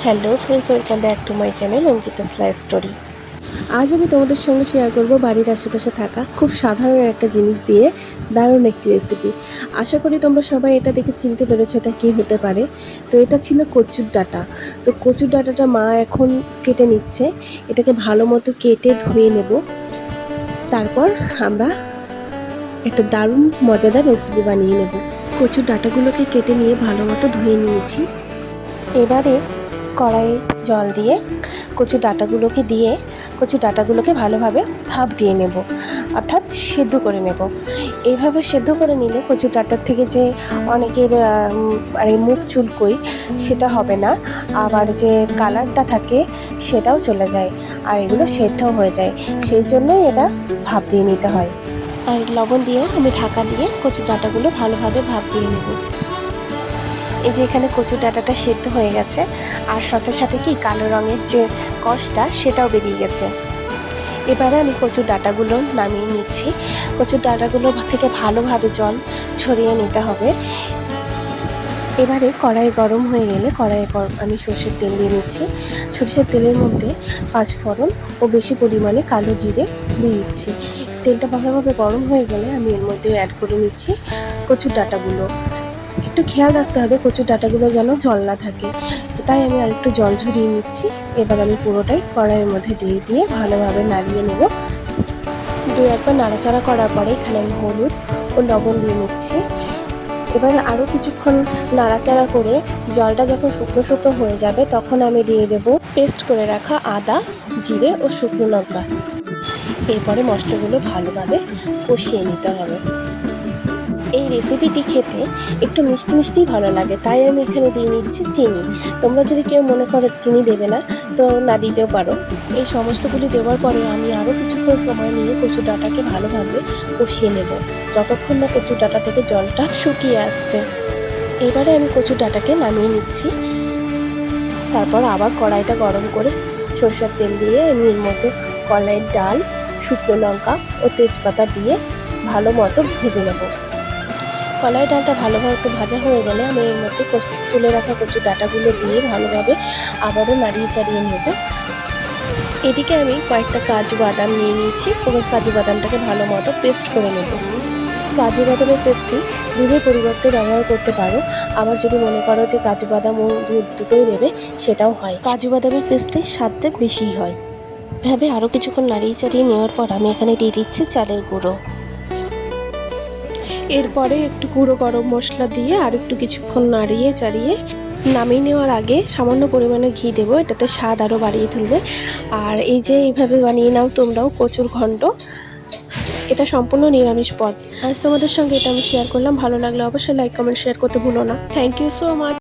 Hello friends, welcome back to my channel Ankita's life story. আজ আমি তোমাদের সঙ্গে শেয়ার করব বাড়ির আশেপাশে থাকা খুব সাধারণ একটা জিনিস দিয়ে দারুণ একটি রেসিপি। আশা করি তোমরা সবাই এটা দেখে চিনতে পেরেছো এটা কী হতে পারে। তো এটা ছিল কচুর ডাঁটা। তো কচুর ডাঁটাটা মা এখন কেটে নিচ্ছে। এটাকে ভালো মতো কেটে ধুয়ে নেব। তারপর আমরা একটা দারুণ মজাদার রেসিপি বানিয়ে নেব। কচুর ডাঁটাগুলোকে কেটে নিয়ে ভালো মতো ধুয়ে নিয়েছি। এবারে কড়াইয়ে জল দিয়ে কচু ডাঁটাগুলোকে ভালোভাবে ভাপ দিয়ে নেব, অর্থাৎ সেদ্ধ করে নেব। এইভাবে সেদ্ধ করে নিলে কচু ডাঁটার থেকে যে অনেকের মুখ চুলকোই সেটা হবে না, আবার যে কালারটা থাকে সেটাও চলে যায়, আর এগুলো সেদ্ধও হয়ে যায়। সেই জন্যই এটা ভাপ দিয়ে নিতে হয়। আর লবণ দিয়ে আমি ঢাকা দিয়ে কচু ডাঁটাগুলো ভালোভাবে ভাপ দিয়ে নেব। এই যে এখানে কচুর ডাঁটাটা সেদ্ধ হয়ে গেছে, আর সাথে সাথে কি কালো রঙের যে কষটা সেটাও বেরিয়ে গেছে। এবারে আমি কচুর ডাঁটাগুলো নামিয়ে নিচ্ছি। কচুর ডাঁটাগুলো থেকে ভালোভাবে জল ছড়িয়ে নিতে হবে। এবারে কড়াই গরম হয়ে গেলে আমি সর্ষের তেল দিয়ে নিচ্ছি। সর্ষের তেলের মধ্যে 5 ফোড়ন ও বেশি পরিমাণে কালো জিরে দিয়ে দিচ্ছি। তেলটা ভালোভাবে গরম হয়ে গেলে আমি এর মধ্যে অ্যাড করে নিচ্ছি কচুর ডাঁটাগুলো। একটু খেয়াল রাখতে হবে কচুর ডাঁটাগুলো যেন জল না থাকে, তাই আমি আরেকটু জল ঝরিয়ে নিচ্ছি। এবার আমি পুরোটাই কড়াইয়ের মধ্যে দিয়ে ভালোভাবে নাড়িয়ে নেব। 2-1 নাড়াচাড়া করার পরে এখানে আমি হলুদ ও লবণ দিয়ে নিচ্ছি। এবার আরও কিছুক্ষণ নাড়াচাড়া করে জলটা যখন শুকনো শুকনো হয়ে যাবে তখন আমি দিয়ে দেব পেস্ট করে রাখা আদা, জিরে ও শুকনো লঙ্কা। এরপরে মশলাগুলো ভালোভাবে কষিয়ে নিতে হবে। এই রেসিপিটি খেতে একটু মিষ্টি মিষ্টিই ভালো লাগে, তাই আমি এখানে দিয়ে নিচ্ছি চিনি। তোমরা যদি কেউ মনে করো চিনি দেবে না তো না দিতেও পারো। এই সমস্তগুলি দেওয়ার পরে আমি আরও কিছুক্ষণ সময় নিয়ে কচুর ডাঁটাকে ভালোভাবে কষিয়ে নেব, যতক্ষণ না কচুর ডাঁটা থেকে জলটা শুকিয়ে আসছে। এবারে আমি কচুর ডাঁটাকে নামিয়ে নিচ্ছি। তারপর আবার কড়াইটা গরম করে সরষের তেল দিয়ে আমি এর মধ্যে কলাইয়ের ডাল, শুকনো লঙ্কা ও তেজপাতা দিয়ে ভালো মতো ভেজে নেব। কলাই ডালটা ভালোভাবে ভাজা হয়ে গেলে আমি এর মধ্যে তুলে রাখা কচুর ডাঁটাগুলো দিয়ে ভালোভাবে আবারও নাড়িয়ে চাড়িয়ে নেব। এদিকে আমি কয়েকটা কাজু বাদাম নিয়ে নিয়েছি। কাজু বাদামটাকে ভালো মতো পেস্ট করে নেব। কাজু বাদামের পেস্টটি দুধের পরিবর্তে ব্যবহার করতে পারো, আবার যদি মনে করো যে কাজু বাদাম ও দুধ দুটোই দেবে সেটাও হয়। কাজু বাদামের পেস্টের স্বাদটা বেশিই হয়। এভাবে আরও কিছুক্ষণ নাড়িয়ে চাড়িয়ে নেওয়ার পর আমি এখানে দিয়ে দিচ্ছি চালের গুঁড়ো। এরপরে একটু গুঁড়ো গরম মশলা দিয়ে আর একটু কিছুক্ষণ নাড়িয়ে চাড়িয়ে নামিয়ে নেওয়ার আগে সামান্য পরিমাণে ঘি দেবো, এটাতে স্বাদ আরও বাড়িয়ে তুলবে। আর এই যে এইভাবে বানিয়ে নাও তোমরাও কচুর ঘন্ট। এটা সম্পূর্ণ নিরামিষ পদ। আজ তোমাদের সঙ্গে এটা আমি শেয়ার করলাম। ভালো লাগলে অবশ্যই লাইক, কমেন্ট, শেয়ার করতে ভুলো না। Thank you so much.